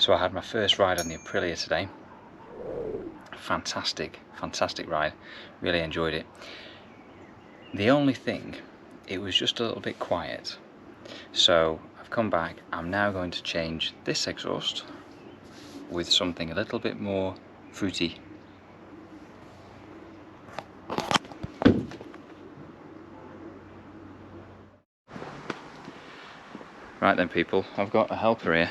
So I had my first ride on the Aprilia today. Fantastic ride. Really enjoyed it. The only thing, it was just a little bit quiet. So I've come back. I'm now going to change this exhaust with something a little bit more fruity. Right then people, I've got a helper here.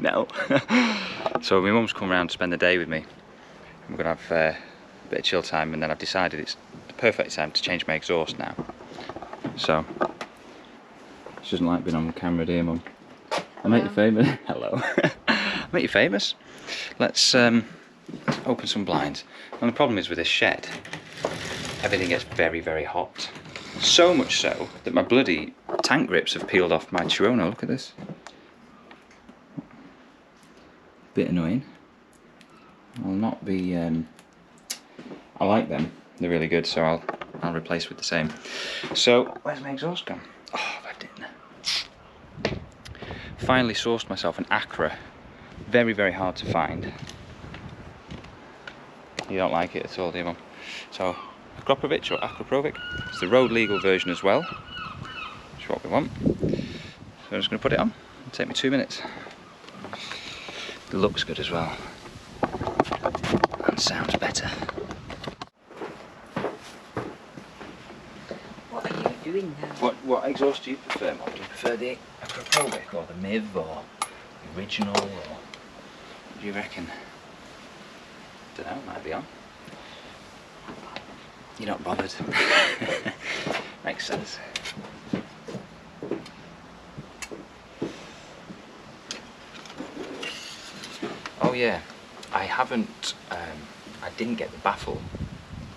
No. So my mum's come around to spend the day with me. We're going to have a bit of chill time, and then I've decided it's the perfect time to change my exhaust now. So, she doesn't like being on camera, dear Mum. I'll make you famous. Hello. I'll make you famous. Let's open some blinds. And the problem is with this shed, everything gets very hot. So much so that my bloody tank grips have peeled off my Chirono. Look at this. Bit annoying. I'll not be. I like them. They're really good. So I'll replace with the same. So where's my exhaust gone? Oh, I didn't. Finally sourced myself an Acra. Very hard to find. You don't like it at all, do you, Mum? So Akrapovic or Akrapovic. It's the road legal version as well. That's what we want. So I'm just going to put it on. It'll take me 2 minutes. It looks good as well. And sounds better. What are you doing now? What exhaust do you prefer, Mum? Do you prefer the Akrapovic or the Mille or the original, or what do you reckon? Don't know, might be on. You're not bothered. Makes sense. Oh yeah, I didn't get the baffle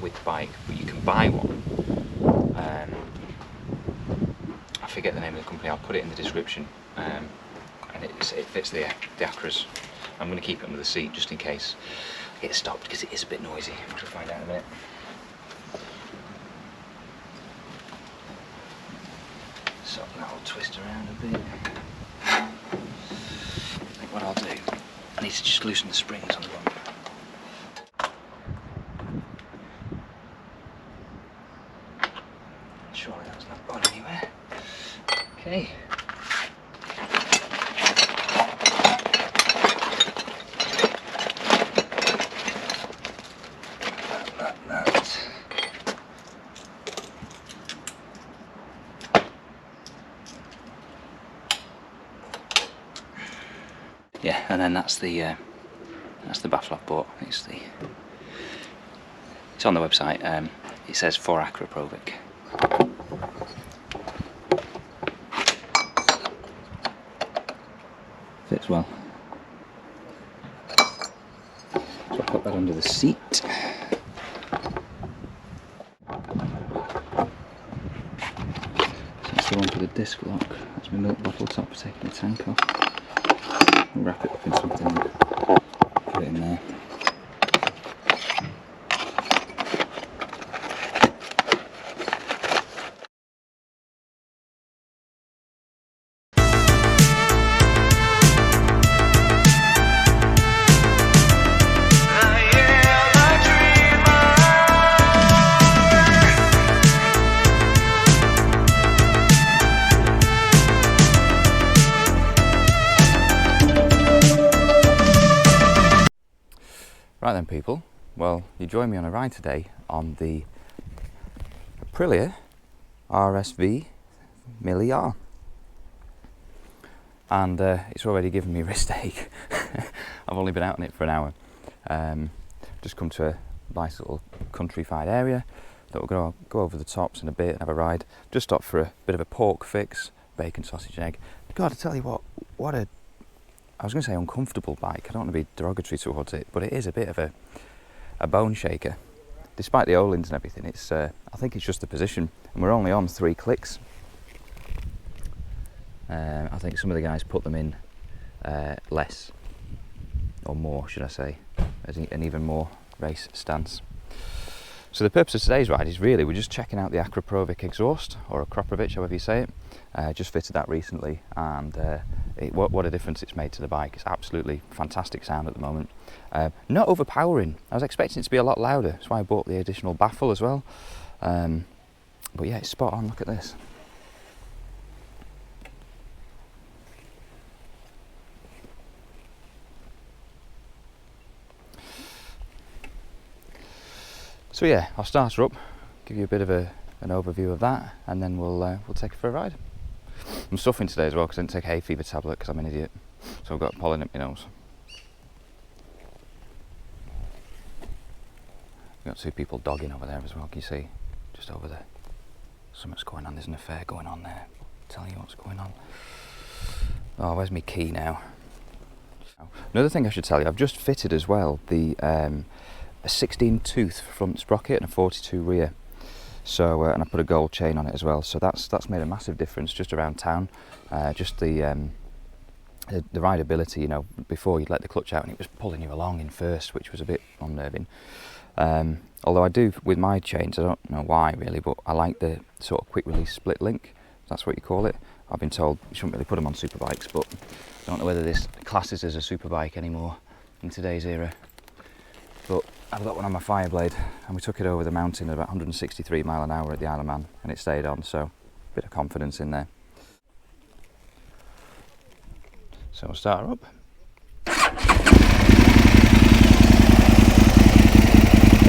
with the bike, but you can buy one. I forget the name of the company, I'll put it in the description. And it fits the Acras. I'm going to keep it under the seat just in case I get stopped, because it is a bit noisy. We'll find out in a minute. So that'll twist around a bit. I think what I'll do, I need to just loosen the springs on the bumper. Surely that's not gone anywhere. Okay. That. Yeah, and then that's the baffle I've bought. It's on the website. It says for Akrapovic. Fits well. So I'll put that under the seat. That's the one for the disc lock. That's my milk bottle top for taking the tank off. I'll wrap it up in something and put it in there. Right then people, well, you join me on a ride today on the Aprilia RSV Mille, and it's already given me wrist ache. I've only been out on it for an hour. Just come to a nice little countrified area that we're going to go over the tops in a bit and have a ride. Just stopped for a bit of a pork fix, bacon, sausage and egg. God, I tell you what I was going to say uncomfortable bike. I don't want to be derogatory towards it, but it is a bit of a bone shaker. Despite the O-lins and everything, it's I think it's just the position, and we're only on 3 clicks. I think some of the guys put them in less, or more, should I say, an even more race stance. So the purpose of today's ride is really we're just checking out the Akrapovic exhaust, or Akrapovic, however you say it. Just fitted that recently, and what a difference it's made to the bike. It's absolutely fantastic sound at the moment. Not overpowering. I was expecting it to be a lot louder. That's why I bought the additional baffle as well. But yeah, it's spot on. Look at this. So yeah, I'll start her up, give you a bit of an overview of that, and then we'll take her for a ride. I'm suffering today as well because I didn't take a hay fever tablet because I'm an idiot. So I've got pollen up my nose. We've got two people dogging over there as well, can you see? Just over there. Something's going on, there's an affair going on there. I'll tell you what's going on. Oh, where's my key now? Another thing I should tell you, I've just fitted as well the a 16 tooth front sprocket and a 42 rear. So and I put a gold chain on it as well. So that's made a massive difference just around town. Just the rideability, you know, before you'd let the clutch out and it was pulling you along in first, which was a bit unnerving. Although I do with my chains, I don't know why really, but I like the sort of quick release split link. That's what you call it. I've been told you shouldn't really put them on superbikes, but I don't know whether this classes as a superbike anymore in today's era. But I've got one on my Fireblade and we took it over the mountain at about 163 mile an hour at the Isle of Man and it stayed on, so a bit of confidence in there. So we'll start her up.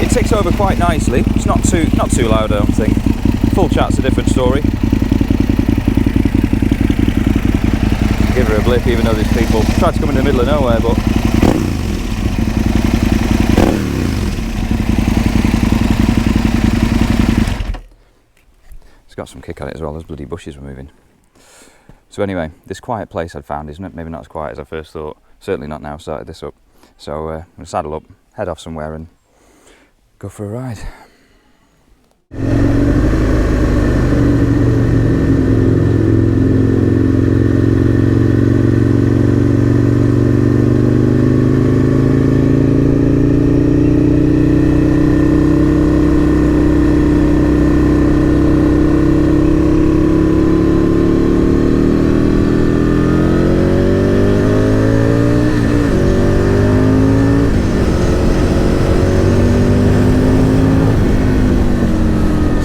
It ticks over quite nicely. It's not too loud, I don't think. Full chat's a different story. Give her a blip even though these people try to come in the middle of nowhere, but got some kick on it as well. Those bloody bushes were moving. So anyway, this quiet place I'd found isn't it? Maybe not as quiet as I first thought. Certainly not now I've started this up. So I'm going to saddle up, head off somewhere and go for a ride.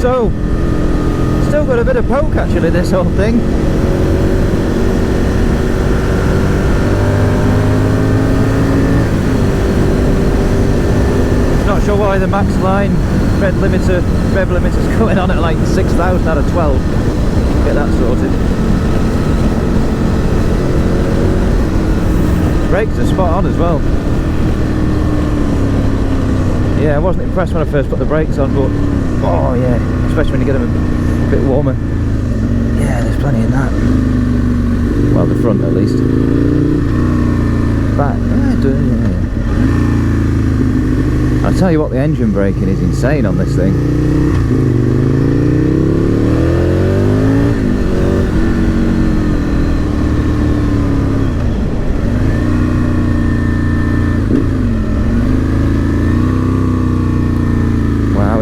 So, still got a bit of poke actually, this whole thing. Not sure why the max line rev limiter's going on at like 6,000 out of 12. Get that sorted. Brakes are spot on as well. Yeah, I wasn't impressed when I first put the brakes on, but oh yeah, especially when you get them a bit warmer. Yeah, there's plenty in that. Well, the front at least. Back, yeah. I'll tell you what, the engine braking is insane on this thing.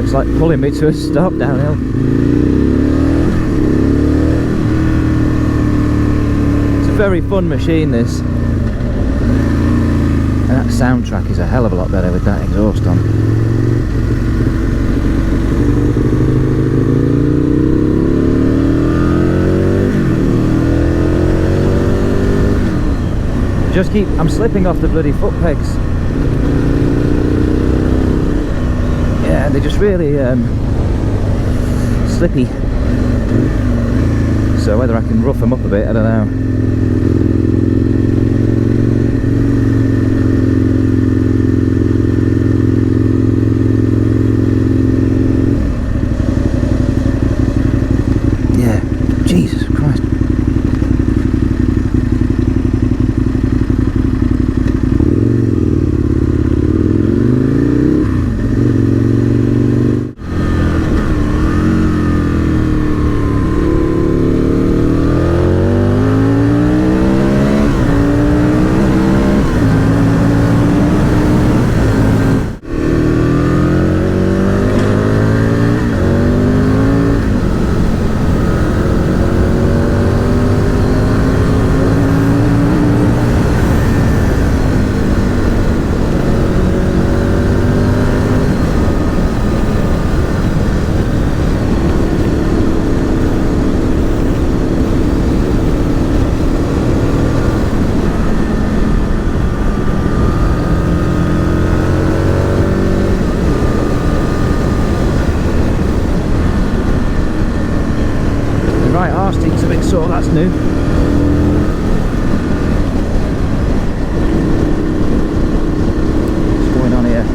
It's like pulling me to a stop downhill. It's a very fun machine, this. And that soundtrack is a hell of a lot better with that exhaust on. I'm slipping off the bloody foot pegs. Yeah, they're just really slippy. So whether I can rough them up a bit, I don't know. new. What's going on here?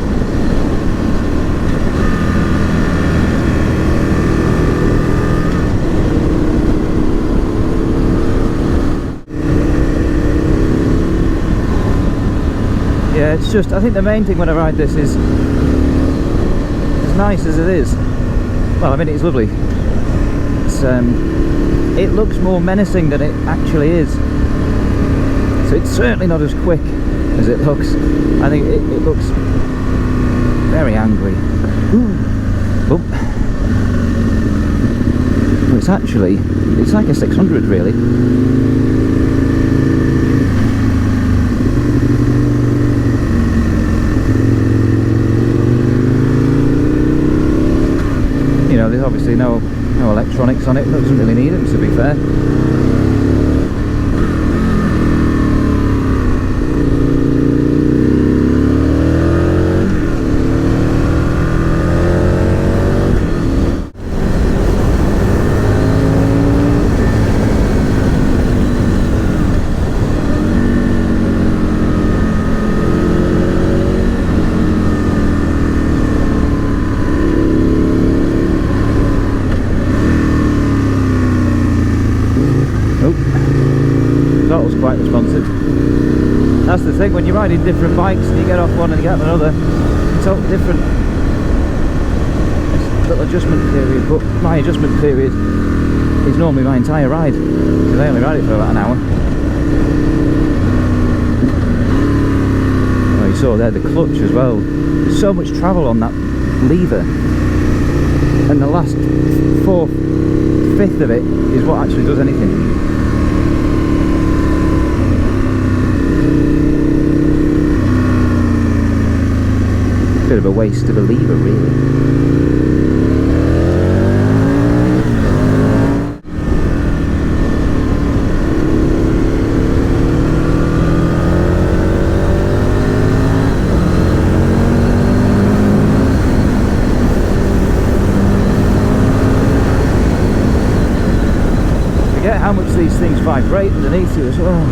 Yeah, it's just, I think the main thing when I ride this is, as nice as it is, well, I mean, it's lovely. It's, it looks more menacing than it actually is. So it's certainly not as quick as it looks. I think it looks very angry. Ooh. Well, it's actually, it's like a 600 really. You know, there's obviously no electronics on it, but it doesn't really need them, to be fair. Quite responsive. That's the thing, when you're riding different bikes and you get off one and you get on another, it's totally different. It's a little adjustment period, but my adjustment period is normally my entire ride, because I only ride it for about an hour. Oh, you saw there the clutch as well. There's so much travel on that lever, and the last 4/5 of it is what actually does anything. Bit of a waste of a lever, really. Forget how much these things vibrate underneath you as well.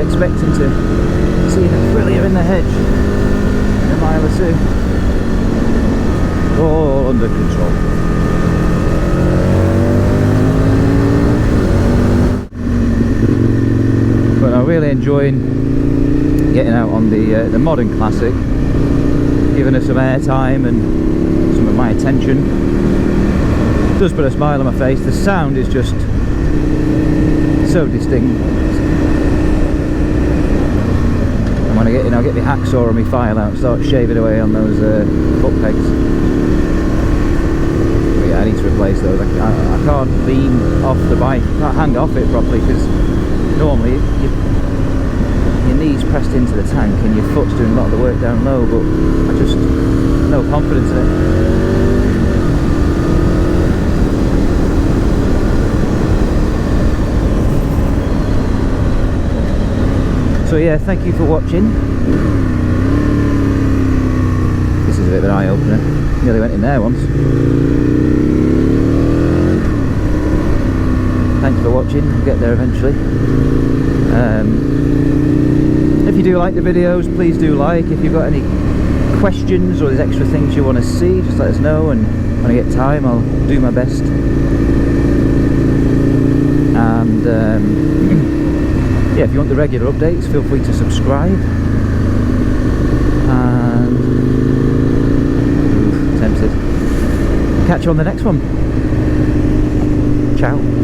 Expecting to see an Aprilia in the hedge in a mile or two. All under control. But I'm really enjoying getting out on the modern classic, giving her some airtime and some of my attention. It does put a smile on my face. The sound is just so distinct. When I get the hacksaw and my file out, start shaving away on those foot pegs. But yeah, I need to replace those. I can't lean off the bike, I can't hang off it properly, because normally your knees pressed into the tank and your foot's doing a lot of the work down low, but I just no confidence in it. So yeah, thank you for watching. This is a bit of an eye-opener. Nearly went in there once. Thanks for watching. We'll get there eventually. If you do like the videos, please do like. If you've got any questions or there's extra things you want to see, just let us know, and when I get time I'll do my best. And yeah, if you want the regular updates, feel free to subscribe. And tempted. Catch you on the next one. Ciao.